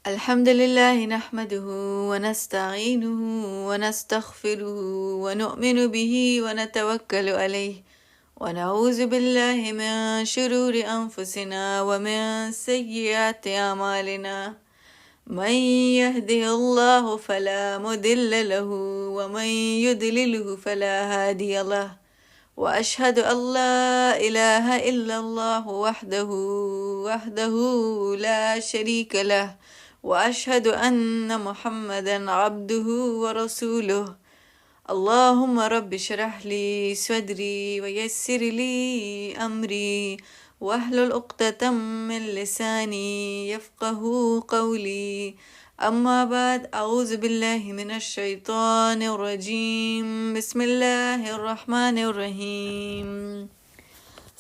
الحمد لله نحمده ونستعينه ونستغفره ونؤمن به ونتوكل عليه ونعوذ بالله من شرور أنفسنا ومن سيئات أعمالنا من يهده الله فلا مضل له ومن يضلله فلا هادي له وأشهد أن لا إله إلا الله وحده لا شريك له وأشهد أن محمدا عبده ورسوله اللهم رب اشرح لي صدري ويسر لي أمري واحلل عقدة من لساني يفقه قولي أما بعد أعوذ بالله من الشيطان الرجيم بسم الله الرحمن الرحيم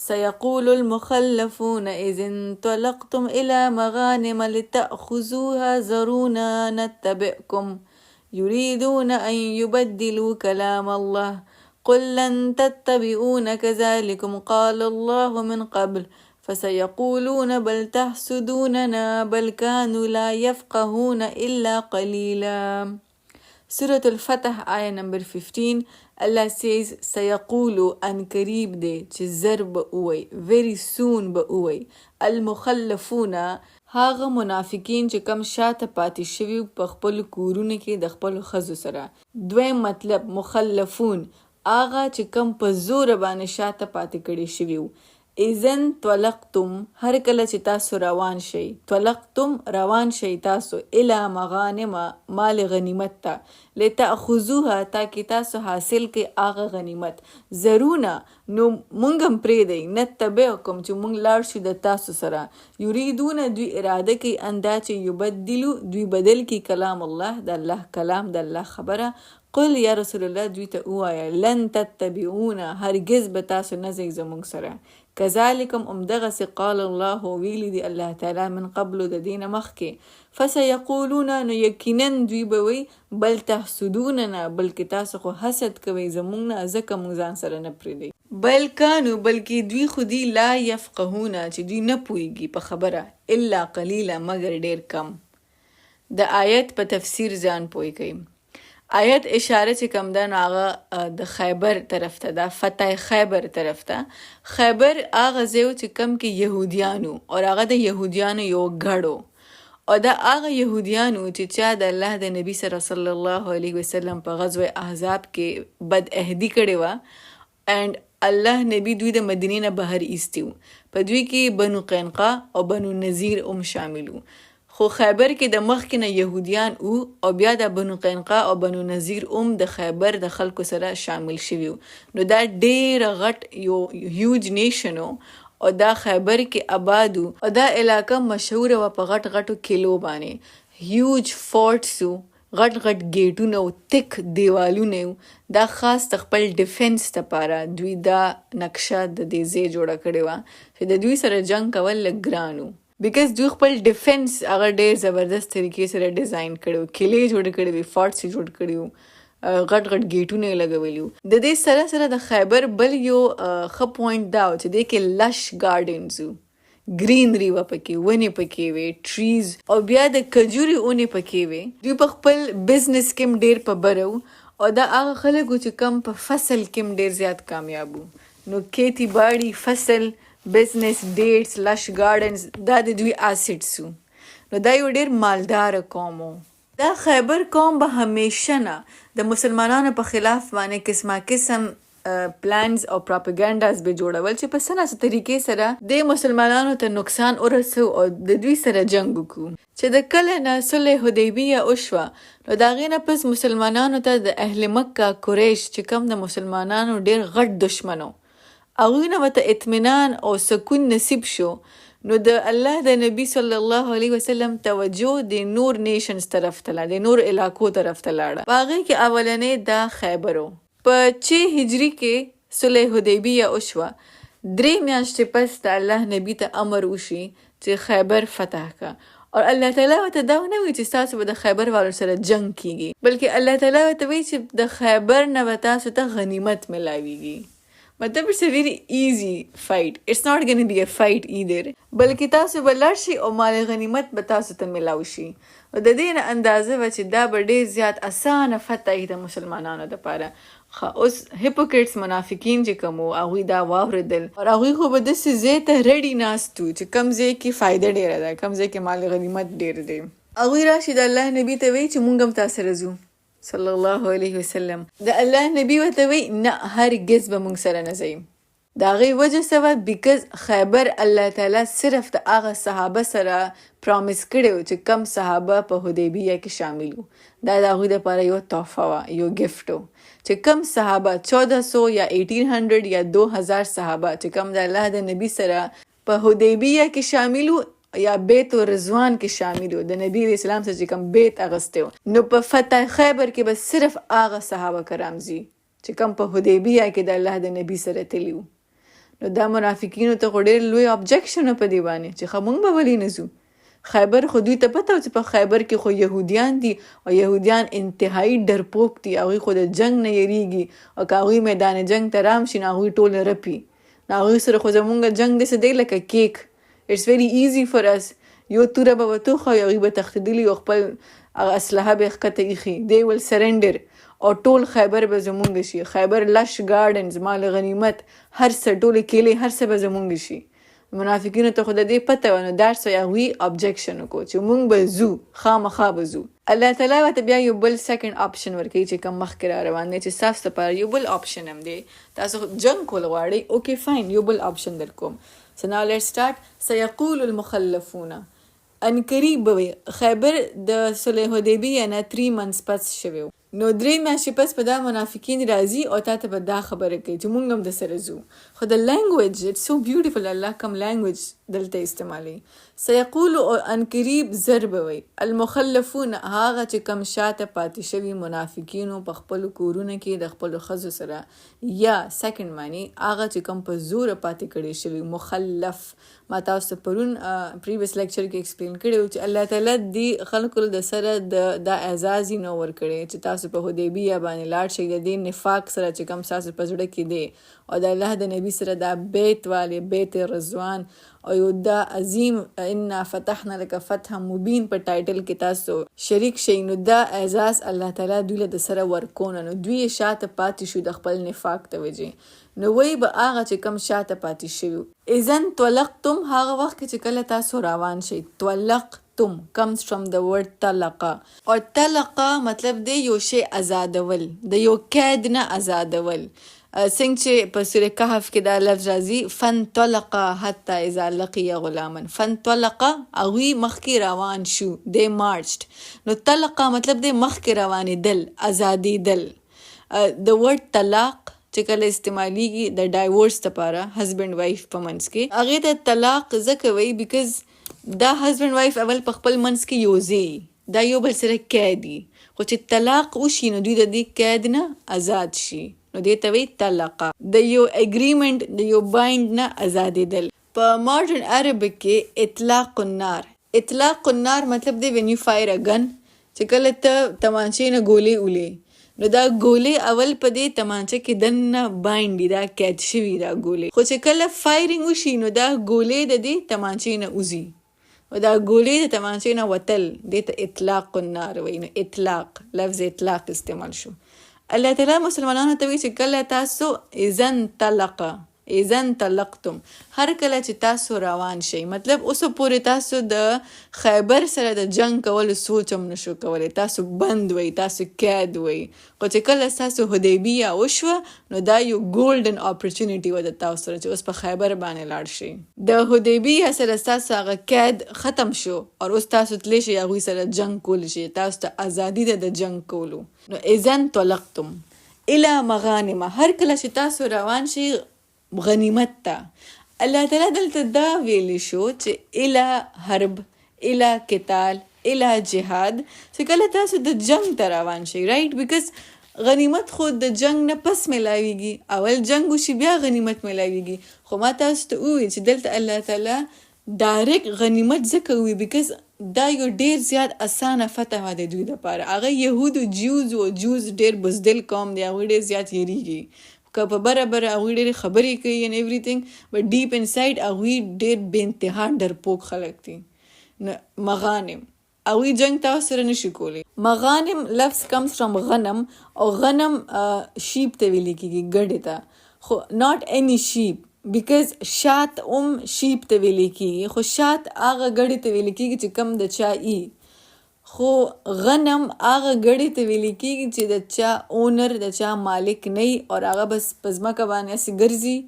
سيقول المخلفون إذا انطلقتم إلى مغانم لتأخذوها ذرونا نتبعكم يريدون أن يبدلوا كلام الله قل لن تتبعون كذلكم قال الله من قبل فسيقولون بل تحسدوننا بل كانوا لا يفقهون إلا قليلا. Surah Al-Fatah ayah number 15. Allah says سيقولوا ان قریب دی چې زر به اوی very soon به اوی المخلفون هاغه منافقین چې کم شاته پاتې شوي په خپل کورونه کې د خپل ښځو سره. دویم مطلب مخلفون هغه چې کم په زور باندې شاته پاتې کړي شوي وو. اذن طلقتم هر کله چې تاسو روان شئ، طلقتم روان شئ تاسو الی مغانم مال غنیمت ته لتأخذوها تاکي تاسو حاصل کې هغه غنیمت ضرونا نو مونږ هم پرېږدئ نتبعکم چې مونږ لاړ شو د تاسو سره یریدون دوی اراده کوي اندا چې یبدلو دوی بدل کی کلام الله د الله کلام د الله خبره قل یا رسول الله دوی ته ووایه لن تتبعون هرگز به تاسو نه ځئ زمونږ سره کذالکم امدغسې قال الله ویلی دی الله تعالی من قبل د دین مخکې فسیقولون نو یقینا دوی به وی بل تحسدوننا بلکې تاسو خو حسد کوئ زمونږ نه ځکه مونږ ځان سره نه پرېږدئ بل کانو بلکې دوی خو دی لا یفقهونه چې دوی نه پوهیږي په خبره الا قلیلا مگر ډیر کم. د آیت په تفسیر ځان پوه کوي. آیت اشاره چې کم ده نو هغه د خیبر طرف ته ده، فتح خیبر طرف ته. خیبر هغه ځای چې کم کې یهودیانو او هغه د یهودیانو یو ګړو او دا هغه یهودیانو چې چا د الله د نبی سره صلی الله علیه وسلم په غزوه احزاب کې بد عهدي کړې وه and الله نبی دوی د مدینې نه بهر ایستی و. په دوی کې بنو قینقاع او بنو نذیر هم شامل وو. خو خیبر کې د مخکې نه یهودیان او بیا د بنو قینقاع او بنو نذیر هم د خیبر د خلکو سره شامل شوي وو. نو دا ډېر غټ یو هیوج نیشن و او دا خیبر کې آباد و او دا علاقه مشهوره وه په غټ غټو کیلو باندې. هیوج فورټس و، غټ غټ گیټونه او تک دیوالونه و. دا خاص د خپل ډیفنس لپاره دوی دا نقشه د دې ځای جوړه کړې وه چې د دوی سره جنگ کول لږ ګران و بیکاز دوی خپل ډیفنس هغه ډېر زبردست طریقې سره ډیزاین کړی و. کیلې جوړ کړي وي، فورټس یې جوړ کړي وو، غټ غټ گیټونه یې لګولي وو. د دې سره سره د خیبر بل یو ښه پوینټ دا و چې دې کې لش ګارډنز وو، گرینری وه پکې، ونې پکې وې، ټریز او بیا د کجوري ونې پکې وې. دوی په خپل بزنس کې هم ډېر په بره وو او دا هغه خلک وو چې کم په فصل کې هم ډېر زیات کامیاب وو. نو کھیتی باړي، فصل، بزنس، ډیټس، لش ګارډنز دا د دوی اسټس وو. نو دا یو ډېر مالدار قوم و. دا خیبر قوم به همیشه نه د مسلمانانو په خلاف باندې قسمه قسم پلانز او پراپاګانډاز به جوړول چې په څه ناسه طریقې سره د مسلمانانو ته نقصان ورسو او د دوی سره جنګ وکړو. چې د کله نه صلح حدیبیه وشوه نو د هغې نه پس مسلمانانو ته د اهل مکه قریش چې کم د مسلمانانو ډېر غټ دشمن و هغوی نه ورته اطمینان او سکون نصیب شو. نو د الله د نبی صلی الله علیه وسلم توجه د نور نیشنز طرف ته لاړه، د نور علاقو طرف ته لاړه. په هغې کې اولنې دا خیبر و. په 6 هجري کې صلح حدیبیه وشوه. 3 میاشتې پس د الله نبی ته امر وشي چې خیبر فتح کا او الله تعالی ورته دا نه وایي چې تاسو به د خیبر والو سره جنگ کیږي، بلکې الله تعالی ورته وایي چې د خیبر نه به تاسو ته غنیمت ملاویږي. مطلب it's a very easy fight. It's not going to be a fight either. بلکې تاسو به لاړ شئ او مال غنیمت به تاسو ته ملاو شي. او د دې نه اندازه وه چې دا به ډېر زیات اسانه فتح د مسلمانانو دپاره. اوس هیپوکریټس منافقین چې کوم وو هغوی دا واورېدل او هغوی خو به داسې ځای ته رډي ناست وو چې کوم ځای کې فایده ډېره ده، کوم ځای کې مال غنیمت ډېر دی. هغوی راشي د الله نبي ته وایي چې مونږ هم تا سره ځو صلی الله علیه وسلم. د الله نبی ورته وایي نه هرګز به مونږ سره نه ځئ. د هغې وجه څه وه؟ بیکز خیبر الله تعالی صرف د هغه صحابه سره پرامیس کړی و چې کم صحابه په حدیبیه کې شامل وو. دا د هغوی دپاره یو تحفه وه، یو ګفت و چې کم صحابه 1400 یا 1800 یا 2000 صحابه چې کم د الله د نبی سره په حدیبیه کې شامل وو یا بیت رضوان کې شامل وو، د نبی اسلام سره چې کم بیت اغستی و، نو په فتح خیبر کې به صرف هغه صحابه کرام ځي چې کم په حدیبیه کې د الله د نبی سره تلي وو. نو دا منافقینو ته خو ډېر لوی ابجکشن په دې باندې چې ښه موږ به ولې نه ځو. خیبر خو دوی ته پته و چې په خیبر کې خو یهودیان دي او یهودیان انتهایی ډرپوک دي، هغوی خو د جنگ نه یریږي او که هغوی میدان جنگ ته رام شي نو هغوی ټول رپي. نو هغوی سره خو زمونږ جنگ داسې دی لکه کیک. It's very easy for us. یو توره به وتوخه او هغوی به تښتېدلي او خپل هغه اسلحه به یې ښکته ایښي. They will surrender. او ټول خیبر به زمونږ شي. خیبر لش ګارډنز، مال غنیمت، هر څه، ټولې کیلې، هر څه به زمونږ شي. منافقینو ته خو د دې پته وه، نو that's why هغوی ابجکشن وکړو چې مونږ به ځو، خامخا به ځو. الله تعالی ورته بیا یو بل سیکنډ آپشن ورکوي چې کوم مخکې را روان دی چې ستاسو دپاره یو بل آپشن هم دی. تاسو جنګ کول غواړئ، اوکې فاین، یو بل آپشن در کوم. So now let's start. سيقول المخلفون، ان قریب به وي. خیبر د صلح حدیبیه نه 3 months پس شوی و. نو 3 میاشتې پس به دا منافقین راځي او تا ته به دا خبره کوي چې مونږ هم د سره ځو. خو د لینګویج اټس سو بیوټیفل، الله کوم لینګویج دلته استعمالوي. سيقول او ان قریب زر به وي. المخلفون هغه چې کم شاته پاتې شوي منافقینو په خپلو کورونو کې د خپلو ښځو سره، یا سیکنډ معنی هغه چې کم په زوره پاتې کړی شوي مخلف. ما تاسو پرون پریویس لیکچر کې ایکسپلین کړی و چې الله تعالی دې خلکو د سره دا اعزاز یې نو ورکړی چې تاسو په حدیبیه باندې لاړ شئ د دې نفاق سره چې کم ستاسو په زړه کې دی او د الله د نبی سره دا بیت والی بیت رضوان او یو دا عظیم انا فتحنا لک فتح مبین په ټایټل کې تاسو شریک شئ. نو دا اعزاز الله تعالی دوی له د سره ورکونه. نو دوی شاته پاتې شو د خپل نفاق ته وجې. نو وی به هغه چې کم شاته پاتې شوي اذن طلقتم، هغه وخت کې چې کله تاسو روان شئ. طلقتم comes from the word طلقه، او طلقه مطلب دی یو شی آزادول، د یو قید نه آزادول. څنګه چې په سورة کهف کې دا لفظ راځي فانطلقا حتی اذا لقی غلاما. فانطلقا هغوی مخکې روان شو، they marched. نو طلقه مطلب دی مخکې روانېدل، ازادېدل. د ورډ طلاق چې کله استعمالیږي د ډایورس دپاره هسبنډ وایف په منځ کې، هغې ته طلاق ځکه وایي بیکز دا هسبنډ وایف اول په خپل منځ کې یو ځای دا یو بل سره قید دي، خو چې طلاق وشي نو دوی د دې قید نه آزاد شي، نو دې ته وایي طلقه. د یو اګریمنټ د یو بایند نه آزادېدل. په ماډرن عربک کې اطلاق النار، اطلاق النار مطلب دی when you fire a gun، چې کله ته تمانچې نه ګولې اولې نو دا ګولې اول په دې تمانچه کې دننه بایند دي، دا قید شوي دا ګولې، خو چې کله فایرنګ وشي نو دا ګولې د دې تمانچې نه وځي او دا ګولې د تمانچې نه وتل، دې ته اطلاق النار وایي. نو اطلاق لفظ اطلاق استعمال شو. الله تعالی مسلمانانو ته وایي چې کله تاسو اذن طلقه، اذن طلقتم، هر کله چې تاسو روان شئ، مطلب اوسه پورې تاسو د خیبر سره د جنگ کولو سوچ هم نشو کولی، تاسو بند وئ، تاسو قید وئ. خو چې کله ستاسو حدیبیه وشوه نو دا یو ګولډن اپورچونیټي وه د تاسو سره چې اوس په خیبر باندې لاړ شئ. د حدیبیه سره ستاسو هغه قید ختم شو او اوس تاسو تلی شئ هغوی سره جنگ کولی شئ، تاسو ته ازادي ده د جنگ کولو. نو اذن طلقتم الی مغانم، هر کله چې تاسو روان شئ غنیمت ته. الله تعالی دلته دا ویلی شو چې الی حرب، الی قتال، الی جهاد، چې کله تاسو د جنگ ته روان شئ، رایټ، بیکاز غنیمت خو د جنگ نه پس ملاویږي، اول جنگ وشي بیا غنیمت ملاویږي. خو ما تاسو ته وویل چې دلته الله تعالی ډایرکټ غنیمت ځکه وي بیکاز دا یو ډیر زیات اسانه فتح ده دوی دپاره. هغه یهود او جوز ډیر بزدل قوم دی، هغوی ډیر زیات یریږي. که په بره هغوی ډېرې خبرې کوي and everything but deep inside هغوی ډېر بې انتها ډرپوک خلک دي. مغانم هغوی جنگ تاسو سره نشي کولی. مغانم لفظ comes from غنم او غنم شیپ ته ویل کېږي ګډې ته خو not any sheep because شات شیپ ته ویل کېږي خو شات هغه ګډې ته ویل کېږي چې کم د چا ای خو غنم هغه ګډې ته ویل کېږي چې د چا اونر د چا مالک نه وي او هغه بس په ځمکه باندې هسې ګرځي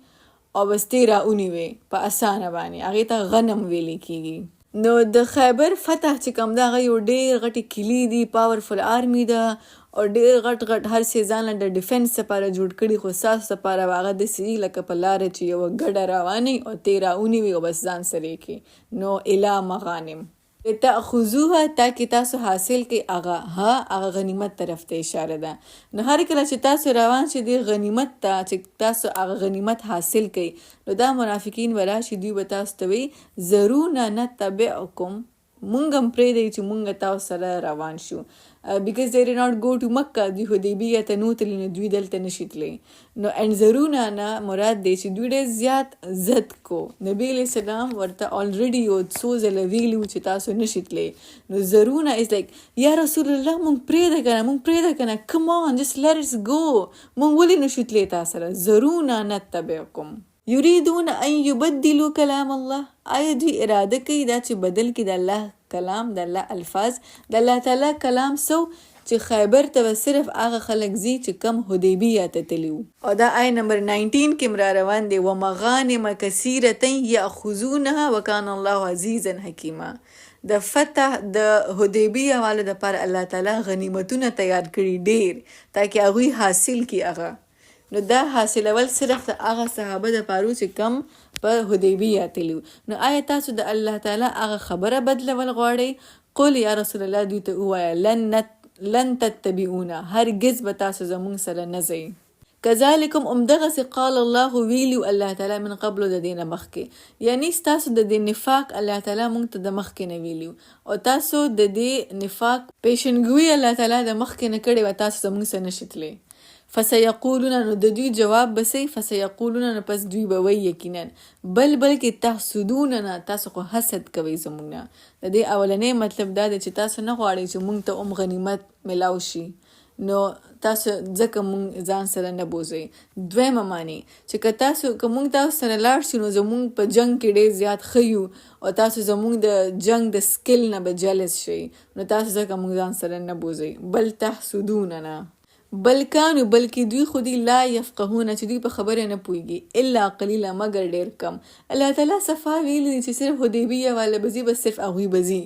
او بس تې راونیوي په اسانه باندې هغې ته غنم ویل کېږي. نو د خیبر فتح چې کوم ده هغه یو ډېر غټې کلي دي پاورفل آرمي ده او ډېر غټ هر څه ځان له د ډیفنس لپاره جوړ کړي خو ستاسو لپاره به هغه داسې لکه په لاره چې یوه ګډه روانه او تې راونیوي او بس ځان سره یې کړي. نو الا مغانم تأخذوها تاکې تاسو حاصل کړئ هغه غنیمت طرف ته اشاره ده. نو هر کله چې تاسو روان شئ دې غنیمت ته چې تاسو هغه غنیمت حاصل کړئ نو دا منافقین به راشي دوی به تاسو ته وایي ضرونا نتبعکم مونږ هم پرېږدئ چې مونږ تاسو سره روان شو because they did not go to مکه دوی حدیبیه ته نه تللي نو دوی دلته نشي تللی. نو انظرونا نه مراد دی چې دوی ډېر زیات ضد کو. نبی علیه السلام ورته already یو څو ځله ویلي و چې تاسو نشي تللی. نو ضرونا is like یا رسول الله مونږ پرېږده که نه come on just let us go مونږ ولې نشو تللی تا سره. ضرونا نتبعکم یریدون ان یبدلوا کلام الله آیا دوی اراده کوي دا چې بدل کړي د الله کلام د الله الفاظ د الله تعالی کلام سو چې خیبر ته به صرف هغه خلک ځي چې کم حدیبیه ته تلي وو. او دا آی نمبر 19 کې را روان دی ومغانم کثیرة یأخذونها وکان الله عزیزا حکیما. د فتح د حدیبیه والو دپاره الله تعالی غنیمتونه تیار کړي ډېر تاکې هغوی حاصل کړي هغه. نو دا حاصلول صرف د هغه صحابه دپاره چې کم په حدیبیه تلي وو. نو آیا تاسو د الله تعالی هغه خبره بدلول غواړئ؟ قل یا رسول الله دوی ته ووایه لن تتبعونا هرګز به تاسو زموږ سره نه ځئ. کذالکم همدغسې قال الله ویلي الله تعالی من قبلو د دې نه مخکې یعنی ستاسو د دې نفاق الله تعالی موږ ته د مخکې نه ویلي او تاسو د دې نفاق پیشنګوي الله تعالی د مخکې نه کړې وه تاسو زموږ سره نشئ تللی. فسیقولون نو د دوی جواب بسی فسیقولون نو پس دوی به وی یقینا بلکې تحسدوننا تاسو خو حسد کوئ زموږ نه. د دې اولنی مطلب دا دی چې تاسو نه غواړئ چې موږ ته غنیمت ملاو شي نو تاسو ځکه موږ ځان سره نه بوځئ. دویمه معنی چې که موږ تاسو سره لاړ شو نو زموږ په جنګ کې ډېر زیات ښه یو او تاسو زموږ د جنګ د سکل نه به جلس شئ نو تاسو ځکه موږ ځان سره نه بوځئ. بل تحسدوننا بلکې دوی خو دي لا یفقهون چې دوی په خبره نه پوهیږي الا قلیلا مگر ډېر کم. الله تعالی صفا ویلي دي چې صرف حدیبیه والا به ځي بس صرف هغوی به ځي.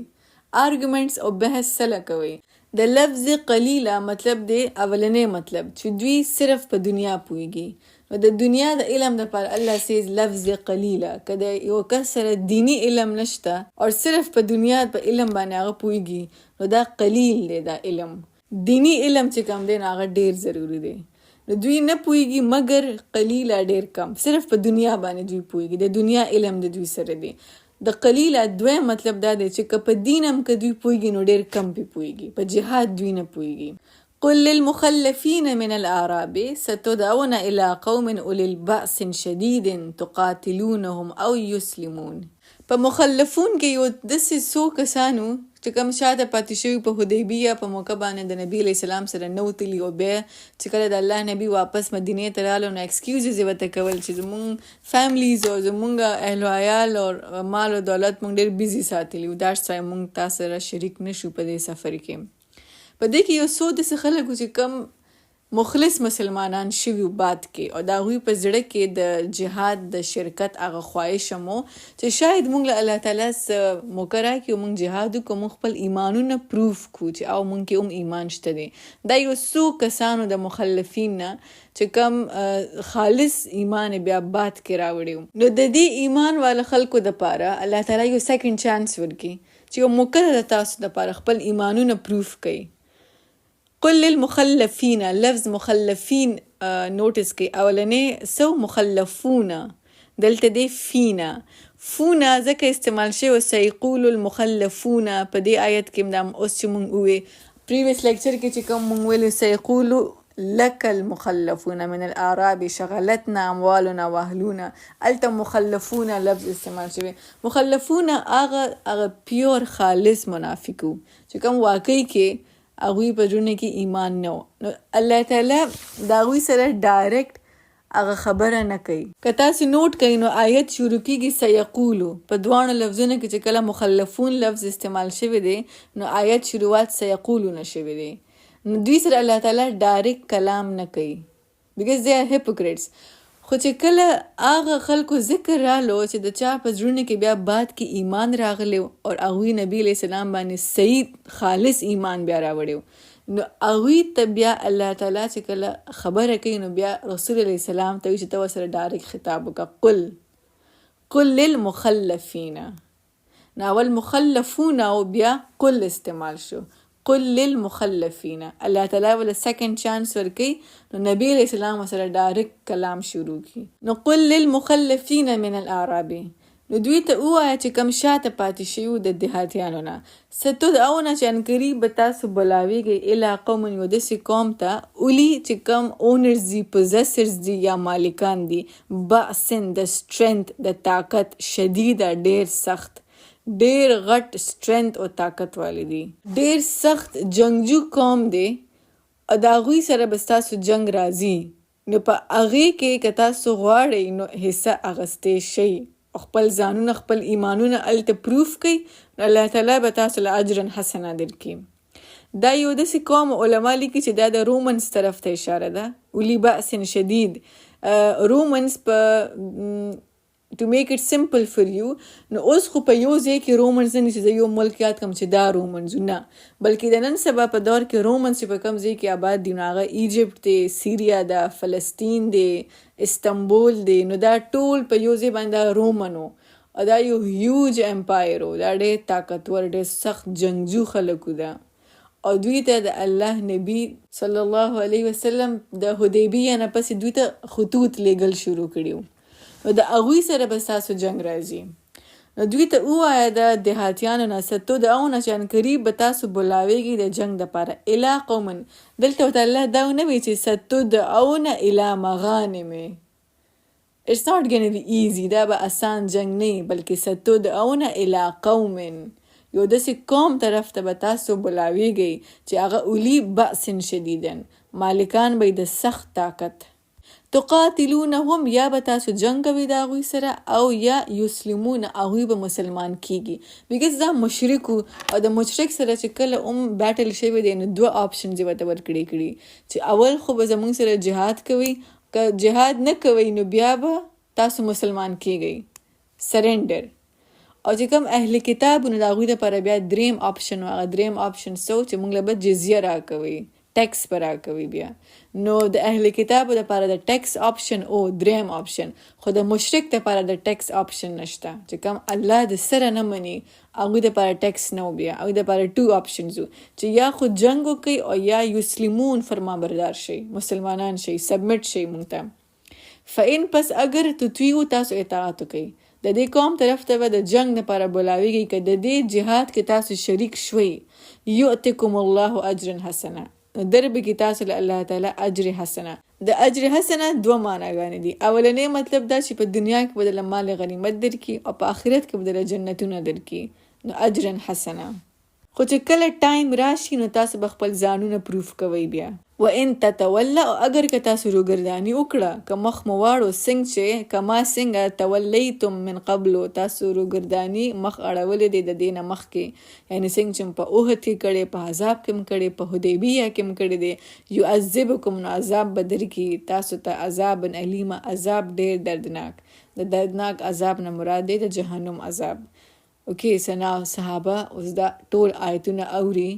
آرګومنټس او بحث سله کوئ. د لفظ قلیلا مطلب دی اولنی مطلب چې دوی صرف په دنیا پوهیږي. نو د دنیا د علم دپاره الله سیز لفظ قلیلا که د یو کس سره دینی علم نشته او صرف په دنیا په علم باندې هغه پوهیږي نو دا قلیل دی. دا علم دینی علم چې کم دی نو هغه ډېر ضروري دی. نو دوی نه پوهیږي مګر قلیله ډېر کم صرف په دنیا باندې دوی پوهیږي د دنیا علم د دوی سره دی. د قلیله دویم مطلب دا دی چې که په دین هم که دوی پوهیږي نو ډېر کم پې پوهیږي په جهاد دوی نه پوهیږي. قل للمخلفین من الاعراب ستدعون الى قوم اولی البأس شدید تقاتلونهم او یسلمون. په مخلفون کې یو داسې څو کسانو چې کوم شاته پاتې شوي په حدیبیه په موقع باندې د نبي علیه السلام سره نه وتلي او بیا چې کله د الله نبي واپس مدینې ته راغلو نو ایکسکیوزز یې ورته کول چې زموږ فیملیز او زموږ اهل و عیال او مال او دولت موږ ډېر بیزي ساتلي و داټس وای موږ تا سره شریک نشو په دې سفر کې. په دې کې یو څو داسې خلک چې کم مخلص مسلمانان شوي بعد کې او د هغوی په زړه کې د جهاد د شرکت هغه خواهش مو چې شاید موږ له الله تعالی څخه موقع راکړي او موږ جهاد وکړو موږ خپل ایمانونه پروف کړو چې او موږ کې هم ایمان شته دی. دا یو څو کسانو د مخلفین نه چې کم خالص ایمان بیا بعد کې راوړي نو د دې ایمان والا خلکو دپاره الله تعالی یو سیکنډ چانس ورکړي چې یو موقع ده تاسو دپاره خپل ایمانونه پروف کړئ. قل للمخلفین لفظ مخلفین نوټس کې اولنې سو مخلفون دلته دی فینا فونا ځکه استعمال شوی سیقول المخلفون په دې آیت کې دا اوس چې مونږ ووې پریویس لیکچر کې چې کوم مونږ ویلو سیقول لک المخلفون من الاعراب شغلتنا اموالنا واهلنا. الته مخلفون لفظ استعمال شوی. مخلفون هغه پیور خالص منافقو چې کوم واقعي کې هغوی په زړونو کې ایمان نه و. نو الله تعالی د هغوی سره ډایرکټ هغه خبره نه کوي. که تاسو نوٹ کوئ نو آیت شروع کیږي سیقولو په دواړو لفظونو کې چې کله مخلفون لفظ استعمال شوی دی نو آیت شروعات سیقولو نه شوی دی. نو دوی سره الله تعالی ډایرکټ کلام نه کوي because they are hypocrites. خو چې کله هغه خلکو ذکر رالو چې د چا په زړونو کې بیا بعد کې ایمان راغلی او هغوی نبی علیه السلام باندې صحیح خالص ایمان بیا راوړی نو هغوی ته بیا الله تعالی چې کله خبره کوي نو بیا رسول علیه السلام ته وایي چې ته ورسره ډایرکټ خطاب وکړه قل للمخلفین. نو اول مخلفون او بیا قل استعمال شو. قل للمخلفین. الله تعالی ولا سیکنډ چانس ورکوي نو نبی علیہ السلام سره ډایرکټ کلام شروع کی. نو قل للمخلفین من الاعراب. نو دوی ته ووایه چې کم شاته پاتې شوي د دیهاتیانو نه ستدعون چې عنقریب به تاسو بلاویږئ الی قوم یو داسې قوم ته اولی چې کم اونرز دي پوزیسرز دي یا مالکان دي بأسن د سټرنث د طاقت شدیده ډیر سخت ډیر غټ سټرنث او طاقت والی دي ډیر سخت جنگجو قوم دی او د هغوی سره به ستاسو جنگ راځي نو په هغې کې که تاسو غواړئ نو حصه اخیستی شئ خپل ځانونه خپل ایمانونه هلته پروف کوي نو الله تعالی به تاسو له اجرا حسنه درکړي. دا یو داسې قوم علما لیکي چې دا د رومنز طرف ته اشاره ده. اولی بأس شدید رومنز په to make it simple for you نو اوس خو په یو ځای کې رومنز نه چې زه یو ملک یاد کړم چې دا رومنز نه بلکې د نن سبا په دور کې رومنز چې په کوم ځای کې آباد دي نو هغه ایجپټ دی سیریا ده فلسطین دی استنبول دی نو دا ټول په یو ځای باندې رومن و او دا یو هیوج امپایر و دا ډېر طاقتور ډېر سخت جنگجو خلکو ده او دوی ته د الله نبی صلی الله علیه وسلم د حدیبیه نه پسې دوی ته خطوط لیږل شروع کړي نو د هغوی سره به ستاسو جنګ راځي نو دوی ته ووایه د دیهاتیانو نه ستدعون چې عنقریب به تاسو بلاویږئ د جنګ دپاره الی قوم دلته ورته الله دا ونه وایي چې ستدعون الی مغانم It's not gonna be easy دا به اسان جنگ نه بلکې ستدعون الی قوم یو داسې قوم طرف ته به تاسو بلاویږئ چې هغه اولی بأس شدیدن مالکان به د سخت طاقت تقاتلونهم یا به تاسو جنگ کوي د هغوی سره او یا یسلمون هغوی به مسلمان کیږي بیکاز دا مشرک او د مشرک سره چې کله بیټل شوی دی نو دوه آپشنز یې ورته ورکړي کړي چې اول خو به زموږ سره جهاد کوي که جهاد نه کوي نو بیا به تاسو مسلمان کیږئ سرنډر او چې کوم اهل کتاب نو د هغوی دپاره بیا دریم آپشن و هغه دریم آپشن څه و چې موږ له به جزیه راکوي ټیکس به راکوي بیا نو د اهل کتابو دپاره د ټیکس آپشن او دریم آپشن خو د مشرک دپاره د ټیکس آپشن نشته چې کوم الله د سره نه مني هغوی دپاره ټیکس نه و بیا هغوی دپاره ټو آپشنز و چې یا خو جنګ وکوي او یا یسلمون فرمانبردار شي مسلمانان شي سبمټ شي موږ ته فإن پس اگر تطیعو تاسو اطاعت وکوي د دې قوم طرف ته به د جنگ دپاره بلاویږئ که د دې جهاد کې تاسو شریک شوئ یؤتکم الله اجرا حسنه دربه کې تاسو له الله تعالی اجر حسنه د اجر حسنه دوه معناګانې دي اولنې مطلب دا چې په دنیا کې بدله مال غنیمت درکړي او په آخرت کې بدله جنتونه درکړي نو اجر حسنه خو چې کله ټایم راشي نو تاسو به خپل ځانونه پروف کوئ بیا وان تتولوا او اگر که تاسو روګرداني وکړه که مخ مو واړو څنګه چې کما څنګه تولیتم من قبل تاسو روګرداني مخ اړولې دی د دې نه مخکې یعنی څنګه چې په اوهد کې کړی په عذاب کې م کړی په حدیبیه کې م کړی دی یعذبکم نو عذاب به درکړي تاسو ته عذاب الیمه عذاب ډېر دردناک د دردناک عذاب نه مراد دی د جهنم عذاب اوکې سنا صحابه اوس دا ټول آیتونه اوري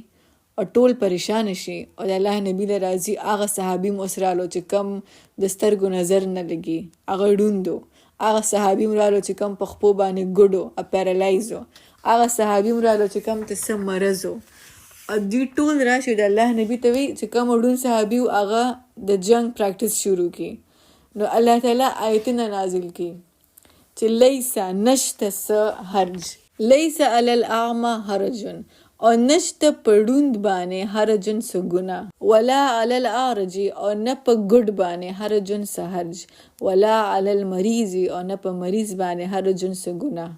او ټول پریشان شي او د الله نبی له راځي هغه صحابي مو سره رالو چې کم د سترګو نظر نه لګي هغه ړوندو هغه صحابي مو رالو چې کم په خپو باندې ګډو پیرالایزو هغه صحابي مو رالو چې کم ته څه مرضو او دوی ټول راشي د الله نبی ته وایي چې کم ړوند صحابي هغه د جنگ پریکټس شروع کړي نو الله تعالی آیتونه نازل کړي چې لیسا نشته څه حرج لیس علی الاعمى حرج او نشته په ړوند باندې هر جنس ګناه ولا علی العارج او نه په ګډ باندې هر جنس حرج ولا علی المریض او نه په مریض باندې هر جنس ګناه.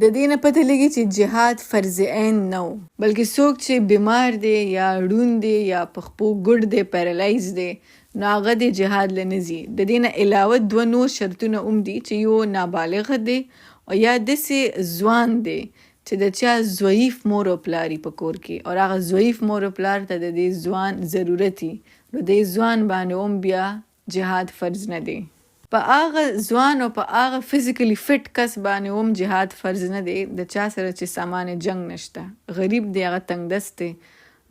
د دې نه پته لګي چې جهاد فرض عین نه و، بلکې څوک چې بیمار دی یا ړوند دی یا په خپو ګډ دی پیرالایز دی نو هغه د جهاد له نه ځي. د دې نه علاوه 2 نور شرطونه هم دي چې یو نابالغ دی او یا داسې ځوان دی چې د چا ضعیف مور او پلار په کور کې او هغه ضعیف مور او پلار ته د دې ځوان ضرورت نو د ځوان باندې هم بیا جهاد فرض نه دی. په هغه ځوان او په هغه فزیکلی فټ کس باندې هم جهاد فرض نه دی د چا سره چې سامان جنگ نشته، غریب دی هغه تنگ دست دی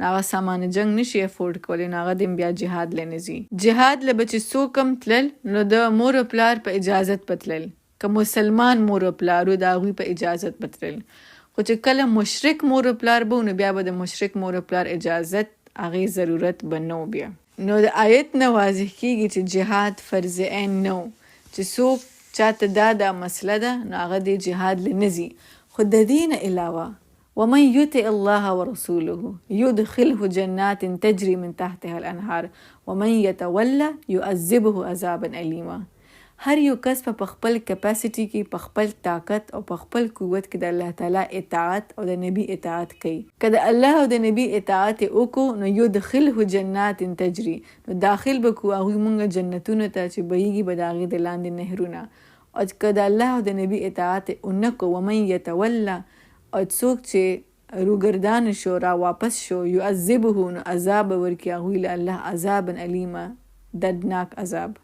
هغه سامان جنگ نشي افورډ کولی نو هغه دې بیا جهاد له نه ځي. جهاد له به چې څوک هم تلل نو د مور او پلار په اجازت به تلل، که مسلمان مور او پلار د هغوی په اجازت به تلل، خو چې کله مشرک مور او پلار به نو بیا به د مشرک مور او پلار اجازت هغې ضرورت به نه بیا. نو د آیت نه واضح کیږي چې جهاد فرض عین نه و، چې څوک چاته دا مسله ده نو هغه د جهاد له نه ځي. خو د دې نه علاوه ومن یطع الله ورسوله یدخله جنات تجری من تحتها الانهار ومن یتولى یعذبه عذابا الیما. هر یو کس په خپل کپاسټي کې په خپل طاقت او په خپل قوت کې د الله تعالی اطاعت او د نبی اطاعت کوي. که د الله او د نبی اطاعت وکړو نو یدخله جنات تجری نو داخل به کو هغوی مونږ جنتونو ته چې بهیږي به د هغې د لاندې نهرونه. او که د الله او د نبی اطاعت ونه کو ومن یتوله او څوک چې روګردان شو را واپس شو یعذبه نو عذاب ورکړي هغوی له الله عذابا الیما دردناک عذاب.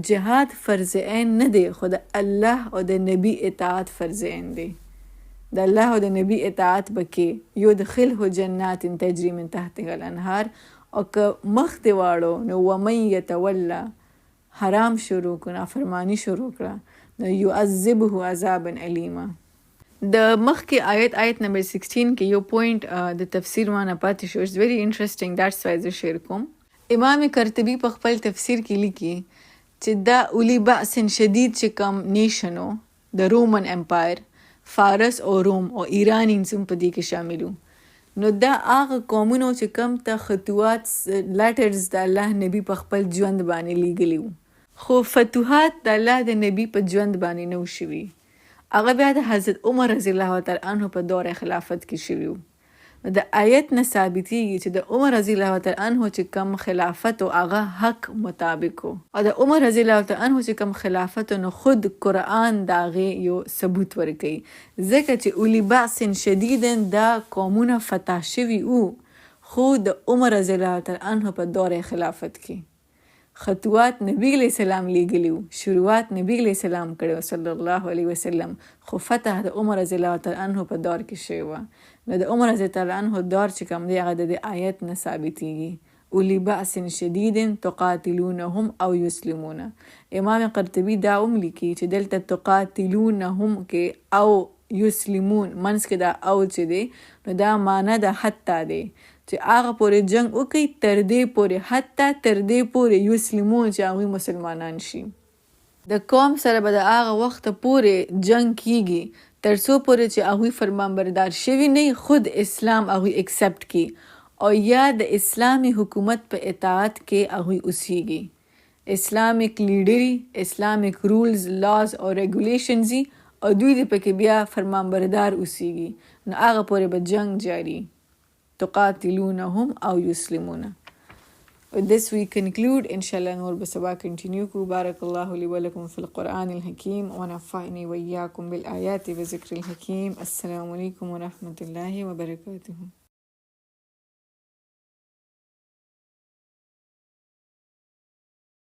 جهاد فرض عین نه دی خو د الله او د نبی اطاعت فرض عین دی. د الله او د نبی اطاعت بکې یدخله جنات تجری من تحتها الانهار او که مخ دی واړو نو ومن یتوله حرام شروع کړه نافرمانی شروع کړه نو یعذبه عذابا الیما. د مخکې آیت نمبر 16 کې یو پوینټ د تفسیر مانه پاتې شو. اټس ویری انټرسټینګ دیټس وای زه شیر کوم. امام قرطبي په خپل تفسیر کې لیکي چې دا اولی بأس شدید چې کوم نیشنو د رومن امپایر فارس او روم او ایرانینز هم په دې کې شاملو نو دا هغه قومونو چې کوم ته خطوات لیټرز د الله نبی په خپل ژوند باندې لیږلي وو، خو فتوحات د الله د نبی په ژوند باندې نه شوي. هغه بیا د حضرت عمر رضی الله تعالی عنه په دور خلافت کې شوي وو. د آیت نه ثابتېږي چې د عمر رضی الله تعالی عنه چې کوم خلافت او هغه حق مطابق او د عمر رضی الله تعالی عنه چې کوم خلافت نو خود قرآن د هغې یو ثبوت ورکوي، ځکه چې اولی بأس شدید دا قومونه فتح شوي وو، خو د عمر رضی الله تعالی عنه په دور خلافت کې خطوات نبی علیہ السلام لیږلي وو، شروعات نبی علیہ السلام کړی صلی الله علیه وسلم، خو فتح د عمر رضی الله تعالی عنه په دور کې شوی وه. نو د عمر رضی الله عنه دور چې کوم دی هغه د آیت نه ثابتېږي اولی بأس شدید تقاتلونهم او یسلمون. امام قرطبي دا هم لیکي چې دلته تقاتلونهم کې او یسلمون منځ کې دا او چې دی نو دا معنی د حتی دی چې هغه پورې جنگ وکړي تر دې پورې حتی تر دې پورې یسلمون چې هغوی مسلمانان شي. د قوم سره به د هغه وخته پورې جنگ کیږي تر څو پورې چې هغوی فرمانبردار شوي نه خود اسلام هغوی اکسپټ کی او یا د اسلامي حکومت په اطاعت کې هغوی اوسیږي. اسلامیک لیډری اسلامیک رولز لاز او ریګولیشنز او دوی دې پکې بیا فرمانبردار اوسیږي نو هغه پورې به جنگ جاری. تقاتلونهم او یسلمون. With this we conclude. Inshallah نور بسبا continue کو. بارك الله لي ولكم في القرآن الحكيم ونفعني وإياكم بالآيات وذكر الحكيم. السلام عليكم ورحمة الله وبركاته.